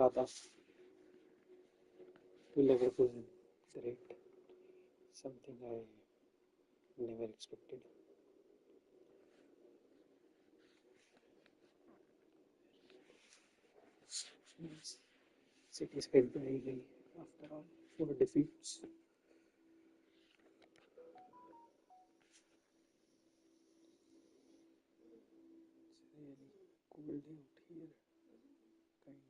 रहा था to Leverkusen. Great, something I never expected. City's head by गई after all 4 defeats. It's really cold out here, kinda.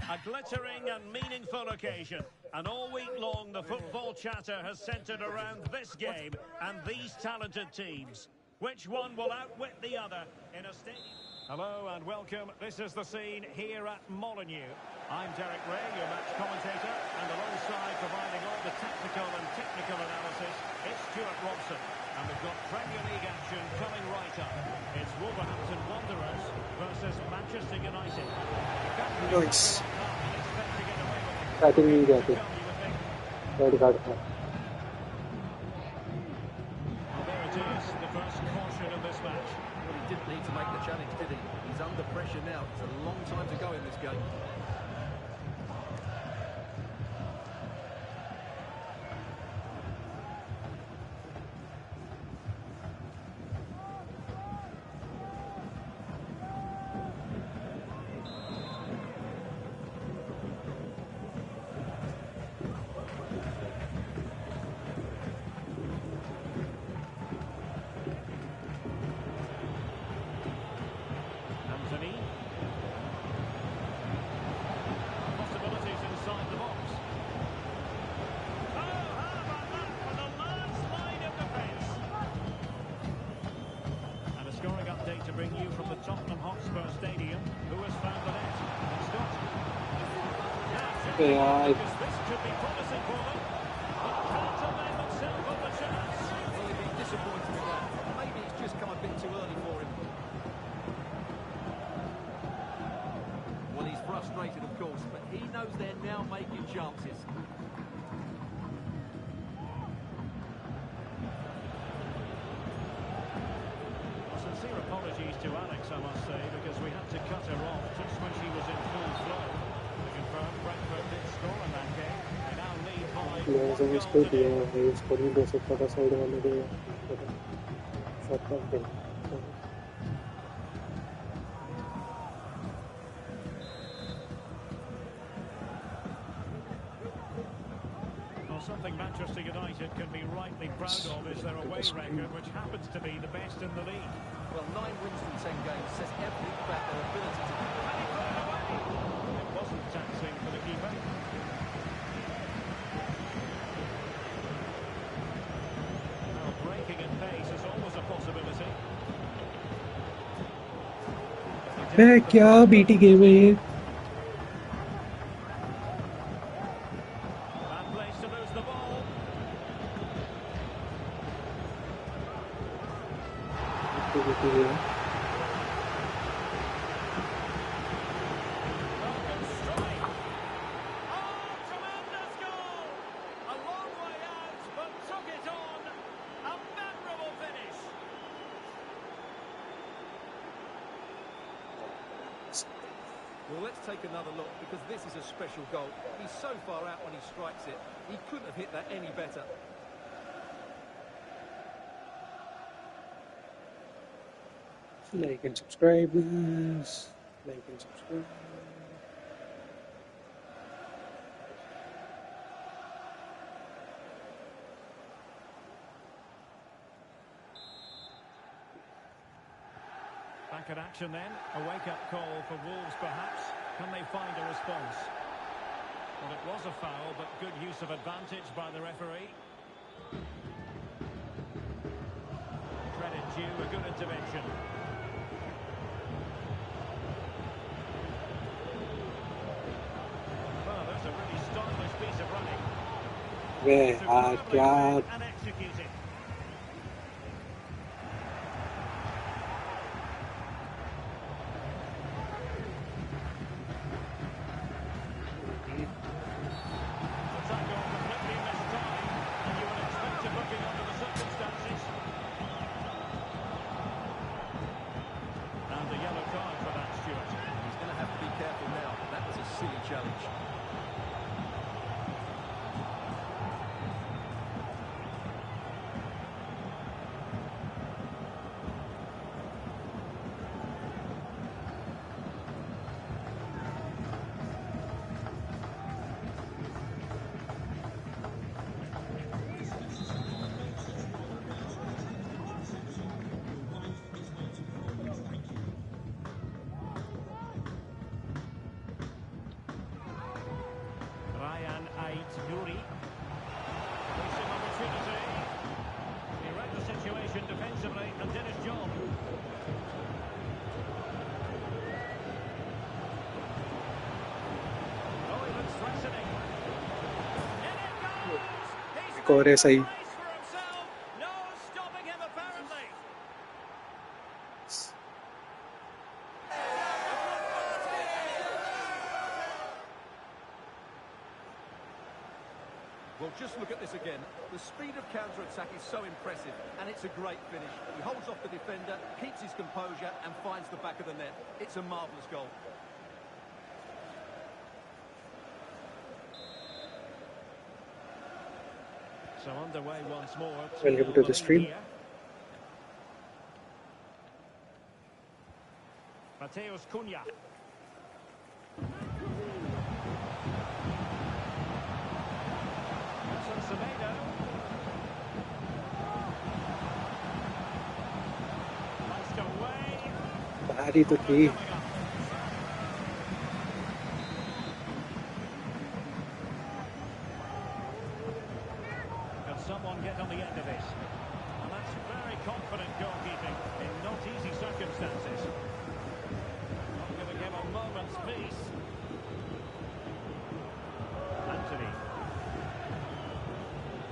A glittering and meaningful occasion, and all week long the football chatter has centred around this game and these talented teams. Which one will outwit the other in a stadium? Hello and welcome. This is the scene here at Molineux. I'm Derek Ray, your match commentator, and alongside providing all the tactical and technical analysis, it's Stuart Robson. And we've got Premier League action coming right up. It's Wolverhampton Wanderers versus Manchester United. Nice. Starting नहीं जाते. Red card था. There it is, the first caution of this match. Well, he didn't need to make the challenge, did he? He's under pressure now. It's a long time to go in this game. Possibilities inside the box. Oh, how about that for the landslide of defence? And a scoring update to bring you from the Tottenham Hotspur Stadium. Who has found the net? It's Scott. Yeah, Because this could be promising for them. But can't avail himself of the chance. Well, he'd be disappointed with that. Maybe it's just come a bit too early for him. Well, he's frustrated, of course, but he knows they're now making chances. Sincere apologies to Alex, I must say, because we had to cut her off just when she was in full flow. To confirm, Brentford did score in that game. They now lead by players one ने goal इसको to दिया nil. है. इसको नहीं दे सकता था side वाले को. शॉट करते. Well, something Manchester United can be rightly proud of is their away record, which happens to be the best in the league. Well, 9 wins from 10 games says everything about their ability to... And he put it away. It wasn't taxing for the keeper. Well, breaking at pace is always a possibility. मैं क्या BT game है ये. Bad place to lose the ball. BT game. Oh, good strike. Oh, tremendous goal. A long way out, but took it on. A memorable finish. Well, let's take another look, because this is a special goal. He's so far out when he strikes it. He couldn't have hit that any better. Like and subscribe, guys. Like and subscribe. Back at action then. A wake-up call for Wolves, perhaps. Can they find a response? Well, it was a foul, but good use of advantage by the referee. Credit due, a good intervention. Well, there's a really stylish piece of running. Superbly read and executed. Defensively and did his job. Oh, he looks threatening. In it goes! He's Score made a is ahí. place for himself. No stopping him, apparently. Well, just look at this again. The speed of counter-attack is so impressive, and it's a great finish. He holds off the defender, keeps his composure, and finds the back of the net. It's a marvellous goal. So underway once more. Welcome to the stream. Mateus Cunha. Semedo. Placed away. Bahari to key. Can someone get on the end of it? And that's very confident goalkeeping in not easy circumstances. Not going to give a moment's peace. Anthony.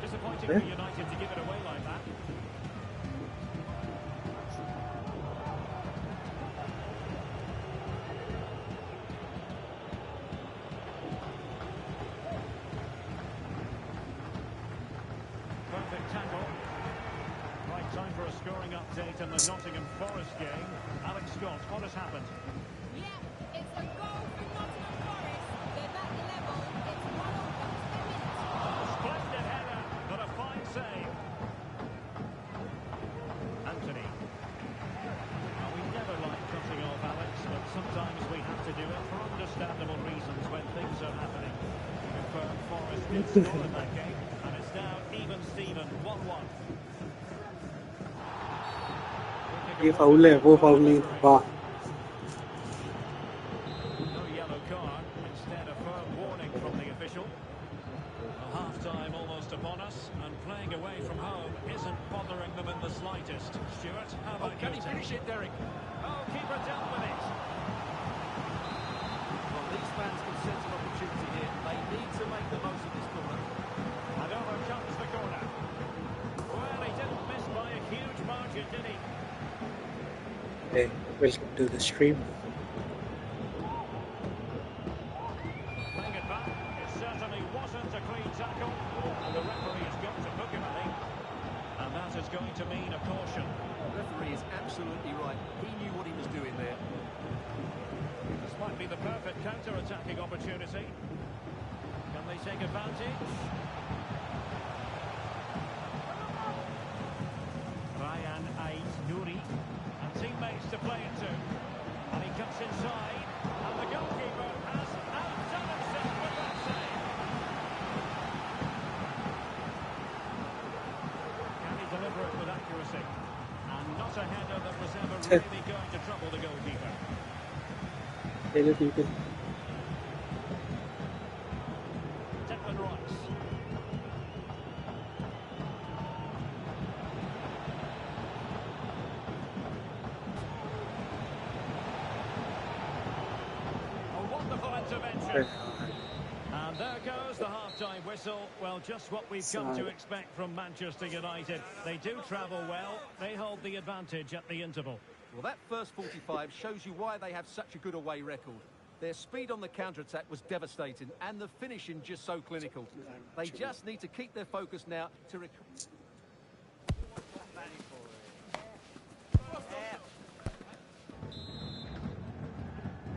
Disappointing for United to give it away like that. Perfect tackle. Right time for a scoring update in the Nottingham Forest game. Alex Scott, what has happened? Yeah, it's a goal for Nottingham Forest. They're at the level. It's 1-0. Splendid header, but a fine save. Anthony. Now, we never like cutting off Alex, but sometimes we have to do it for understandable reasons when things are happening. Confirmed Forest did score in that game, and it's now even Steven, 1-1. ये foul है वो foul नहीं था वाह No yellow card, instead a firm warning from the official. Well, half-time almost upon us, and playing away from home isn't bothering them in the slightest. Stuart, how about Can he your finish take? it, Derek? Oh, keeper dealt with it. Well, these fans can sense an opportunity here. They need to make the most of this corner. And over comes the corner. Well, he didn't miss by a huge margin, did he? Hey, welcome to the stream. Playing it back, it certainly wasn't a clean tackle, and the referee has got to book him, I think. And that is going to mean a caution. The referee is absolutely right. He knew what he was doing there. This might be the perfect counter-attacking opportunity. Can they take advantage? Ryan Ait Nouri, and teammates space to play it to. And he cuts inside, and the goalkeeper has outdone himself with that save. Can he deliver it with accuracy? And not a header that was ever really going to trouble the goalkeeper. Declan Rice. A wonderful intervention. And there goes the half-time whistle. Well, just what we've come to expect from Manchester United. They do travel well. They hold the advantage at the interval. Well, that first 45 shows you why they have such a good away record. Their speed on the counter-attack was devastating, and the finishing just so clinical. They just need to keep their focus now to...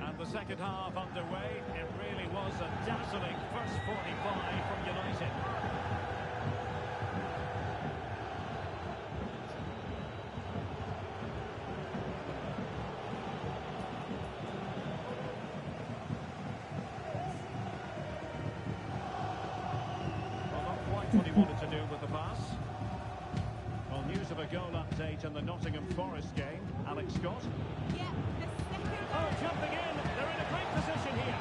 And the second half underway. It really was a dazzling first 45 from United. What he wanted to do with the pass. Well, news of a goal update in the Nottingham Forest game. Alex Scott. Yeah, the second goal. Oh, jumping in. They're in a great position here.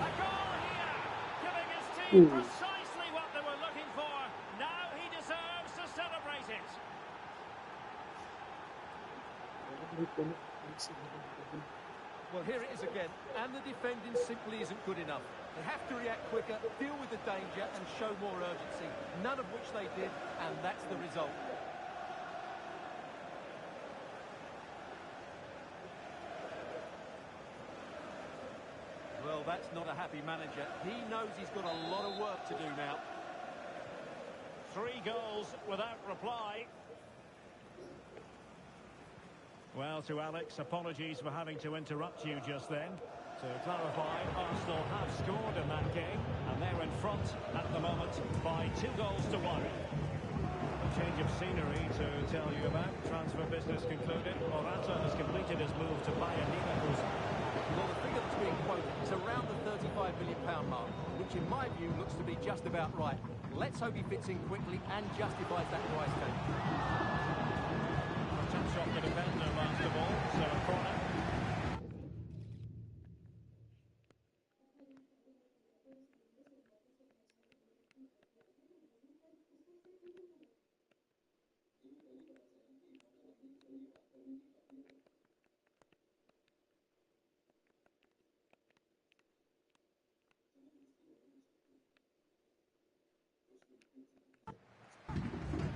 A goal here, giving his team precisely what they were looking for. Now he deserves to celebrate it. Well, here it is again, and the defending simply isn't good enough. They have to react quicker, deal with the danger, and show more urgency. None of which they did, and that's the result. Well, that's not a happy manager. He knows he's got a lot of work to do now. 3 goals without reply. Well, to Alex, apologies for having to interrupt you just then. To clarify, Arsenal have scored in that game, and they're in front at the moment by 2 goals to 1. A change of scenery to tell you about. Transfer business concluded. Morata has completed his move to Bayern Leverkusen. Well, the figure that's being quoted is around the £35 million mark, which in my view looks to be just about right. Let's hope he fits in quickly and justifies that price tag. A touch off the defender last of all, so a corner.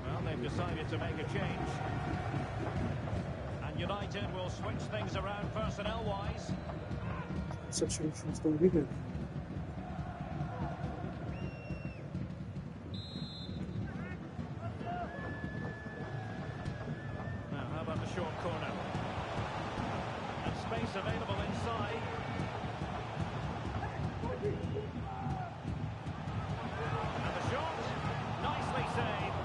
Well, they've decided to make a change. And United will switch things around personnel-wise. Substitutions don't be good. Now, how about the short corner? And space available inside. And the shot. Nicely saved.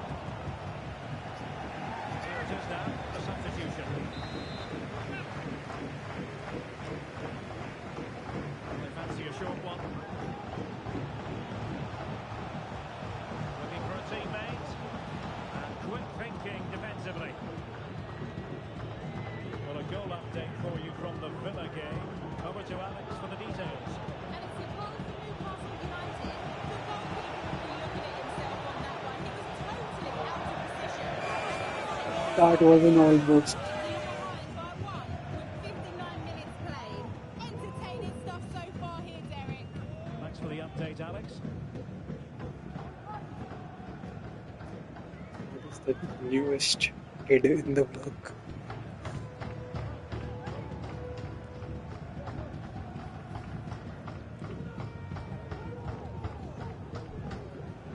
Here it is now, the substitution. They fancy a short one. Looking for a teammate. And quick thinking defensively. Well, a goal update for you from the Villa game. Over to Alex for the details. And it's a goal for Newcastle United. The goalkeeper will be looking at himself on that one. He was totally out of position. That was an almost. They're behind by 1 with 59 minutes played. Entertaining stuff so far here, Derek. Thanks for the update, Alex. That is the newest kid in the block.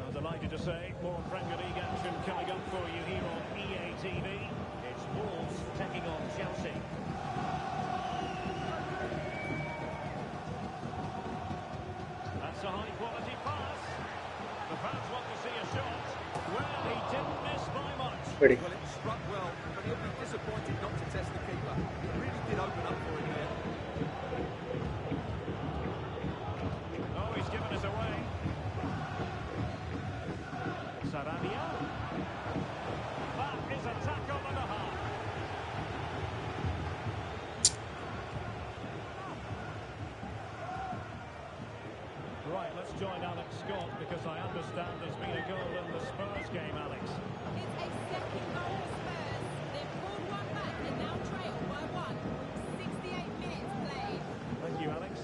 I'm delighted to say more Premier League action coming up for you here on EA TV. It's Wolves taking on Chelsea. That's a high-quality pass. The fans want to see a shot. Well, he didn't miss by much. Ready. Well, it struck well, but Well, he'll be disappointed not to test the keeper. He really did open up for him there. Oh, he's given us away. Sarabia. That is a tackle and a half. Right, let's join Alex Scott because I understand there's been a goal in the Spurs game, Alex. It's a second goal for Spurs. They've pulled one back and now trail by one. 68 minutes played. Thank you, Alex.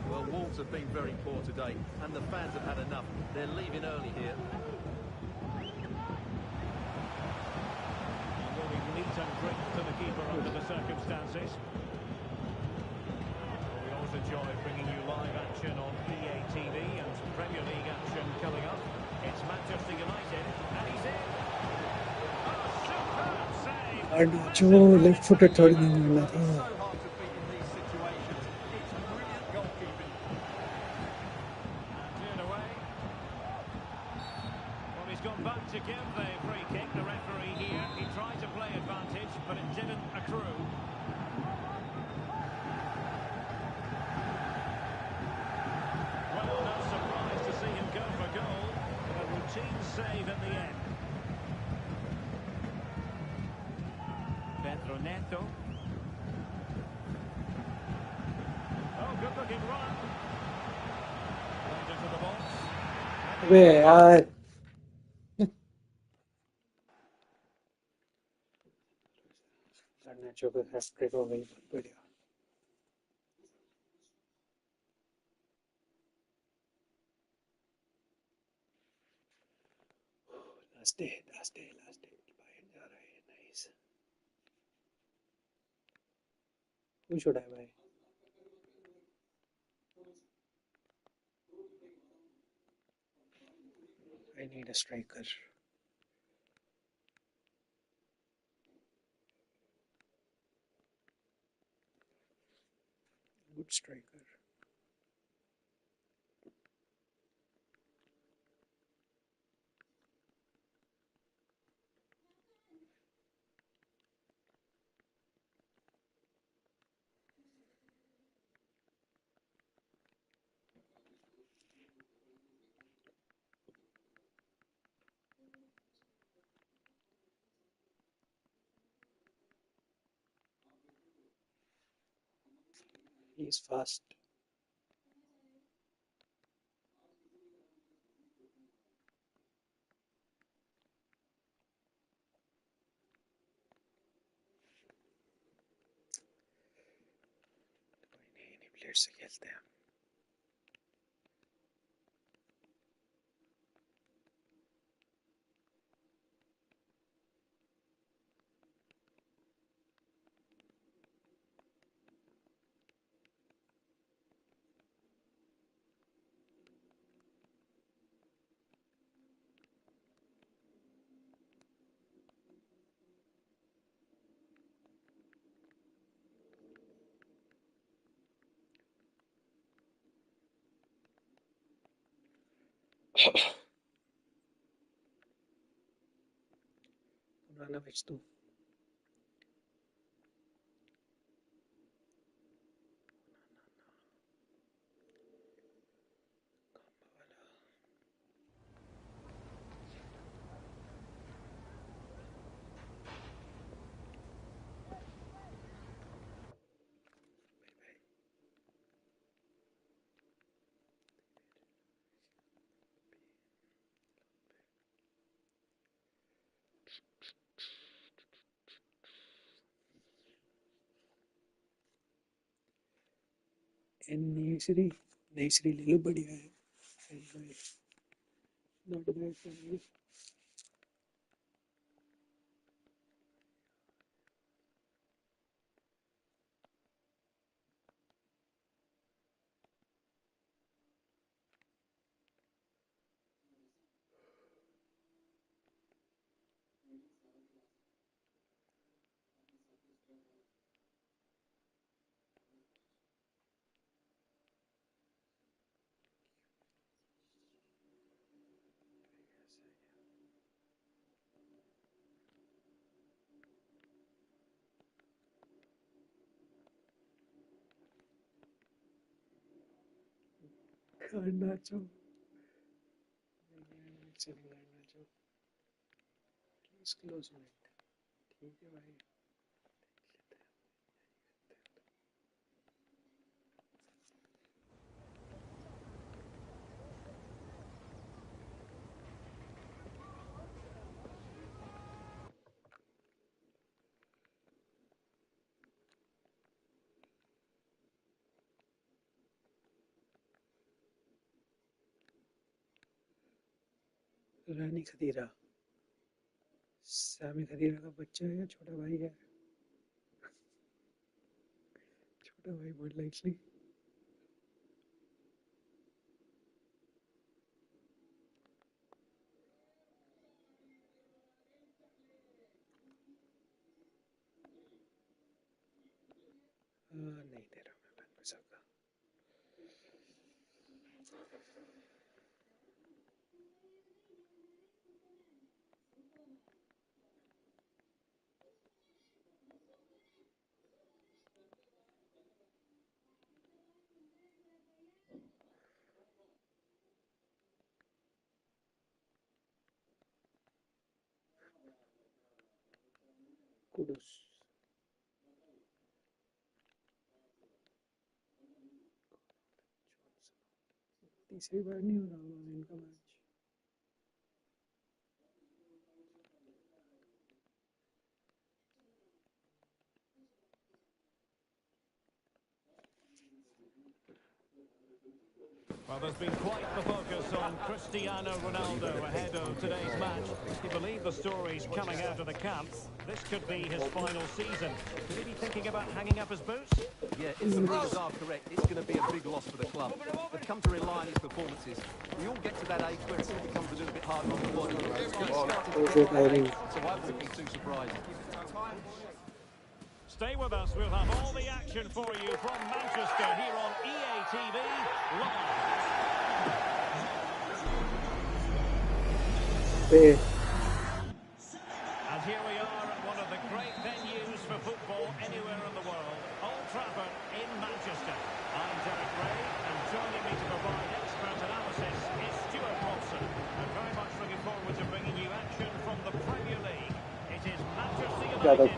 Well, Wolves have been very poor today, and the fans have had enough. They're leaving early here. Will be meat and drink to the keeper under the circumstances. We always enjoy bringing you live action on EATV and Premier League action coming up. It's Manchester United, and he's in. A superb save. जो left footed थोड़ी नहीं मारना था. So hard to beat in these situations. It's brilliant goalkeeping. And cleared away. Well, he's gone back to give the free kick. The referee here, he tried to play advantage, but it didn't accrue. Well, no surprise to see him go for goal, but a routine save in the end. Pedro Neto. Oh, good looking run. Right into the box. अबे यार. Garnacho पे hat trick हो गई. बहुत बढ़िया. Last day. बाहर जा रहा है. Nice. Who should I buy? I need a striker. Good striker. He's fast. इन्हीं प्लेयर से खेलते हैं. पुराना बेच दूं. नई श्री ले लो. बढ़िया है. Not bad for me. England Nacho. It's England Nacho. Please close it. ठीक है भाई. रानी खदीरा सामी खदीरा का बच्चा है या छोटा भाई है? छोटा भाई बहुत लाइकली. नहीं दे रहा मैं पैसा का. कुडूस तीसरी बार नहीं हो रहा होगा इनका match. Well, there's been quite the focus on Cristiano Ronaldo ahead of today's match. You believe the stories coming out of the camp. This could be his final season. Could he be thinking about hanging up his boots? Yeah, if the rules are correct, it's going to be a big loss for the club. They've come to rely on his performances. We all get to that age where it sort of becomes a little bit harder on the body. It's starting to get late, so I wouldn't be too surprised. Stay with us. We'll have all the action for you from Manchester here on EATV Live. And here we are at one of the great venues for football anywhere in the world, Old Trafford in Manchester. I'm Derek Ray, and joining me to provide expert analysis is Stuart Watson. And very much looking forward to bringing you action from the Premier League. It is Manchester United.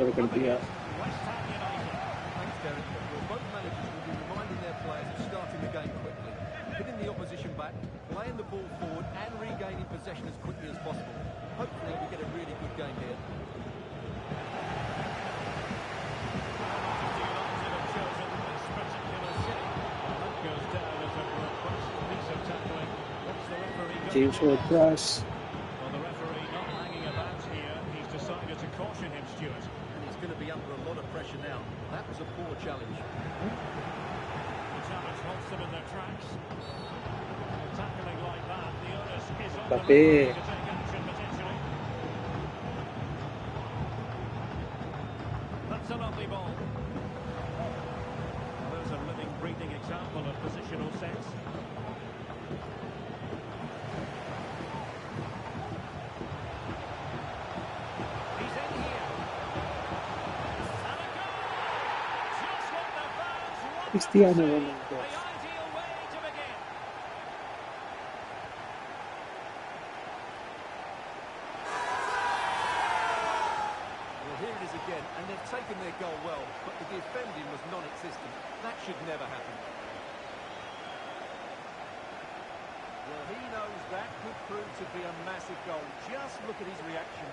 West Ham United. Thanks, Derek. Well, both managers will be reminding their players of starting the game quickly, hitting the opposition back, playing the ball forward and regaining possession as quickly as possible. Hopefully we get a really good game here. Manchester United have chosen this particular shape. That goes down as a robust piece of tackling. What's the referee got? James Ward-Prowse. Well, the referee not hanging about here. He's decided to caution him, Stuart. He's going to be under a lot of pressure now. That was a poor challenge. The challenge holds them in their tracks. Tackling like that, the onus is on the Mbappe. referee to take action potentially. That's a lovely ball. There's a living, breathing example of positional sense. He's in here. And a goal! Just what the fans want to see. Cristiano Ronaldo. The ideal way to begin. Well, here it is again, and they've taken their goal well, but the defending was non-existent. That should never happen. Well, he knows that could prove to be a massive goal. Just look at his reaction.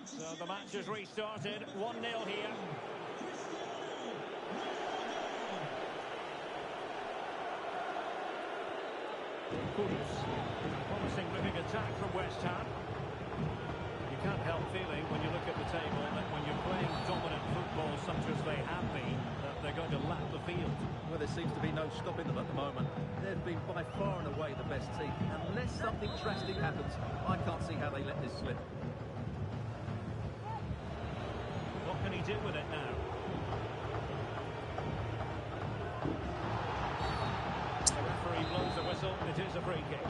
So the match has restarted. 1-0 here. Kudus. Promising looking attack from West Ham. You can't help feeling when you look at the table that when you're playing dominant football such as they have been, that they're going to lap the field. Well, there seems to be no stopping them at the moment. They've been by far and away the best team. Unless something drastic happens, I can't see how they let this slip. What can he do with it now? The referee blows the whistle. It is a free kick.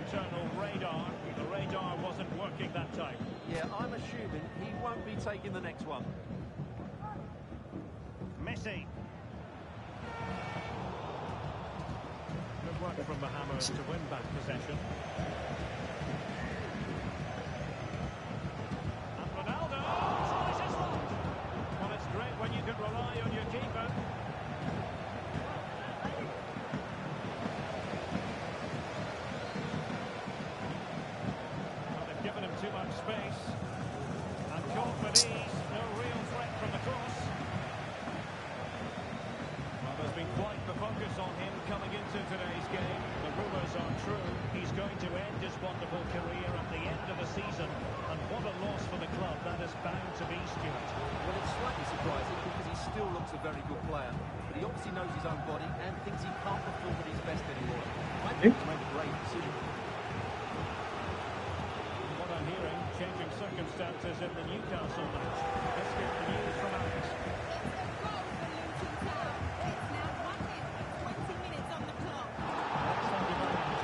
internal radar. The radar wasn't working that time. Yeah, I'm assuming he won't be taking the next one. Messi. Good work from the Hammers to win back possession. And Ronaldo tries his luck. Well, it's great when you can rely on your keeper. Well, they've given him too much space. And caught with ease. No real threat from the cross. Well, there's been quite the focus on him coming into today's game. The rumours are true. He's going to end his wonderful career at the end of the season. And what a loss for the club that is bound to be, Stuart. Well, it's slightly surprising because he still looks a very good player. But he obviously knows his own body and thinks he can't perform at his best anymore. I think he's made a great decision. What I'm hearing, changing circumstances in the Newcastle match. Let's get the news from Alex. It's a goal for Luton Town. It's now 1 minute, 20 minutes on the clock. Alex, thank you very much.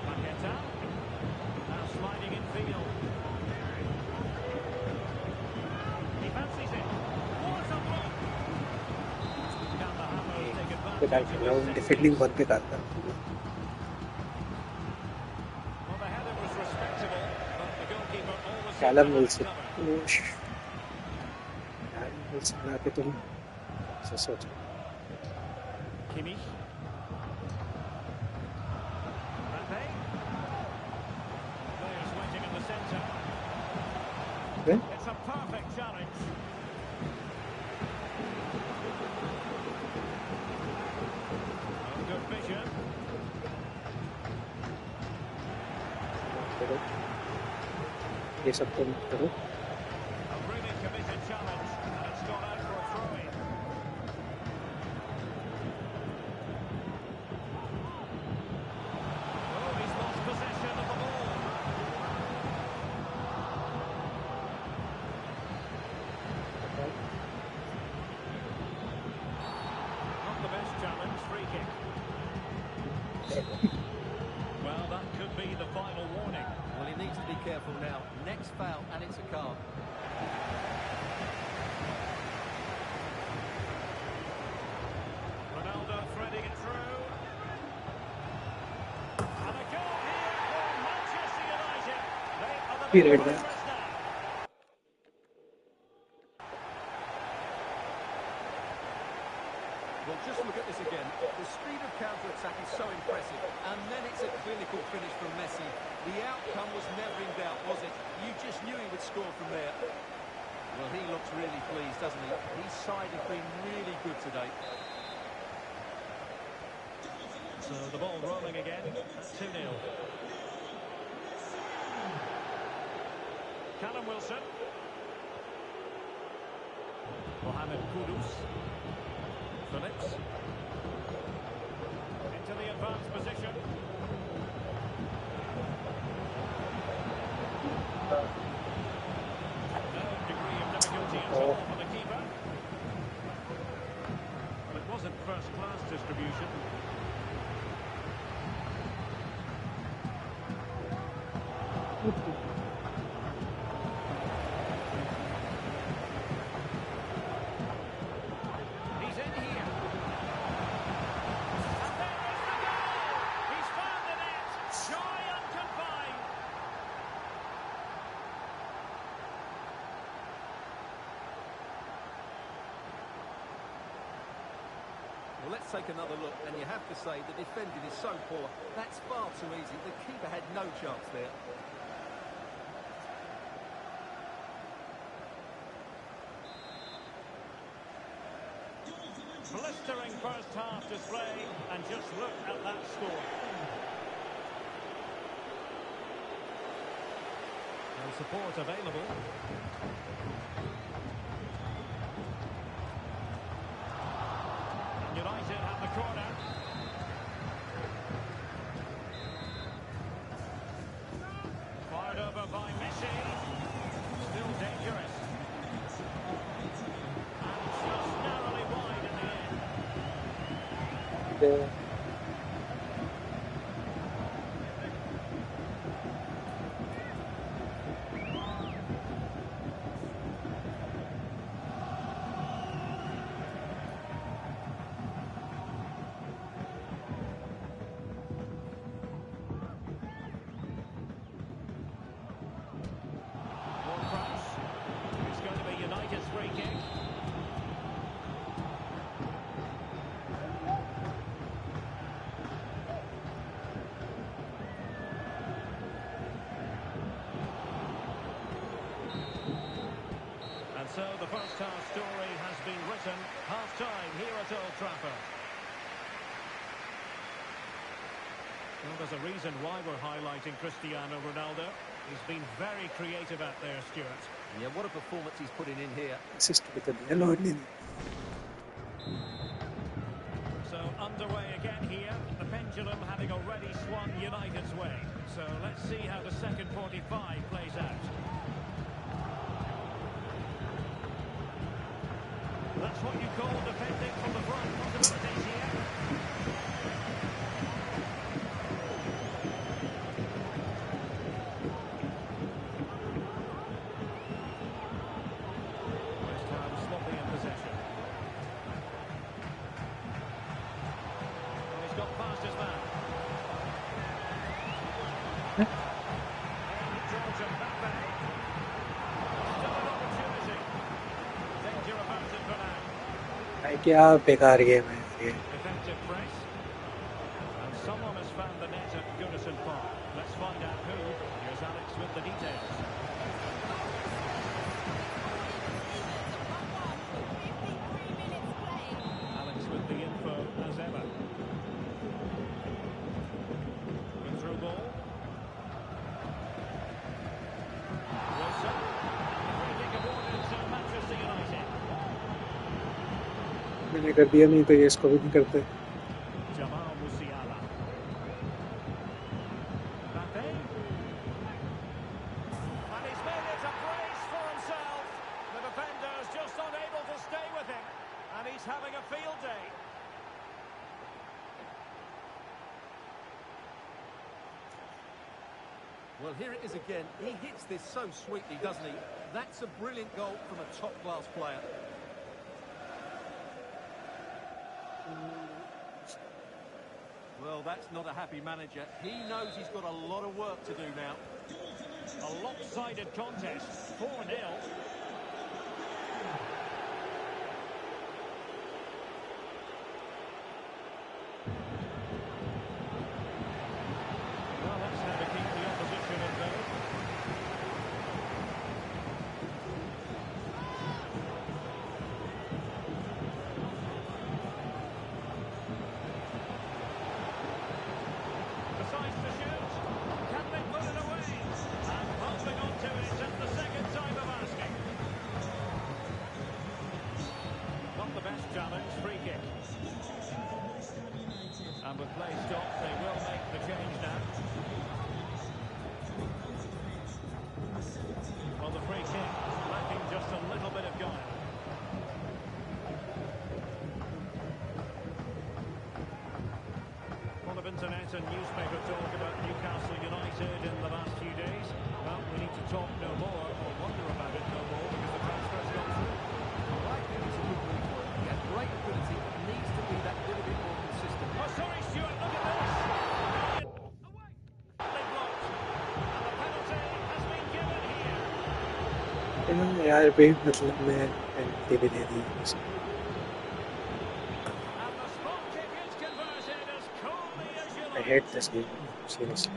Paqueta. Now sliding in field. He fancies it. What a block! Can the Hammers take पे डाल advantage के of वो this defending one पे डालता Well, the header was respectable, but the goalkeeper always Callum seemed to Wilson have it covered. Callum Wilson ना के तुम सोचो Kimmich. Mbappe. Players waiting in the centre. हैं It's a perfect challenge. Oh, good vision. करो ये सब तुम करो A really committed challenge, and it's gone out for a throw-in. Oh, he's lost possession of the ball. Not the best challenge, free kick. Well, that could be the final warning. Well, he needs to be careful now. Next foul and it's a card. Ronaldo threading it through. And a goal here for Manchester United. They are the Be big right back. favourites now. Well, just look at this again. The speed of counter-attack is so impressive. And then it's a clinical finish from Messi. The outcome was never in doubt, was it? You just knew he would score from there. Well, he looks really pleased, doesn't he? His side has been really good today. So the ball rolling again at 2-0. Callum Wilson. Mohamed Kudus. Phillips. Into the advanced position. No degree of difficulty at all for the keeper. Well, it wasn't first-class distribution. He's in here. And there is the goal! He's found the net! Joy unconfined! Well, let's take another look. And you have to say the defending is so poor. That's far too easy. The keeper had no chance there. Blistering first half display, and just look at that score. No support available. And United have the corner. Fired over by Messi. Still dangerous. And just narrowly The It's going to be United's free kick. And so the first half story has been written. Half-time here at Old Trafford. Well, there's a reason why we're highlighting Cristiano Ronaldo. He's been very creative out there, Stuart. Yeah, what a performance he's putting in here. assist with the yellow in. So underway again here. The pendulum having already swung United's way. So let's see how the second 45 plays out. That's what you call defending from the front. Possibilities here. West Ham sloppy in possession. Well, he's got past his man. George Mbappe. Still an opportunity. Danger about it for now. भाई क्या बेकार game है ये. Effective press. And someone has found the net at Goodison Park. Let's find out who. Here's Alex with the details. Alex with the info as ever. Good through ball. Wilson. Free kick awarded to Manchester United. मैंने कर दिया नहीं तो ये इसको भी नहीं करते. Jamal Musiala. Mbappe. And he's made it a brace for himself. The defender's just unable to stay with him. And he's having a field day. Well, here it is again. He hits this so sweetly, doesn't he? That's a brilliant goal from a top-class player. Well, that's not a happy manager. He knows he's got a lot of work to do now. A lopsided contest. 4-0. Well, that's how to keep the opposition at bay. Decides to shoot. Can they put it away? And holding on to it at the second time of asking. Not the best challenge. Free kick. And with play stopped, they will make the change now. Well, the free kick lacking just a little bit of guile. A lot of internet and newspaper talk about Newcastle United in the last few days. Well, we need to talk no more, or wonder about it no more, because the transfer's gone through. I think it's a good move for him. He has great ability, but needs to be that little bit more consistent. Oh, sorry, Stuart, look at this! Away! They blocked. And the penalty has been given here. इन्होंने यार भी मतलब मैं penalty भी दे दी. And the spot kick is converted as coolly as you I like. hate this game seriously.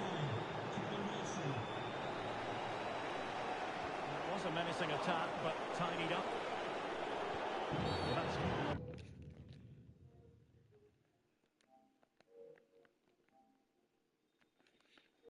It was a menacing attack, but tidied up. Well, that's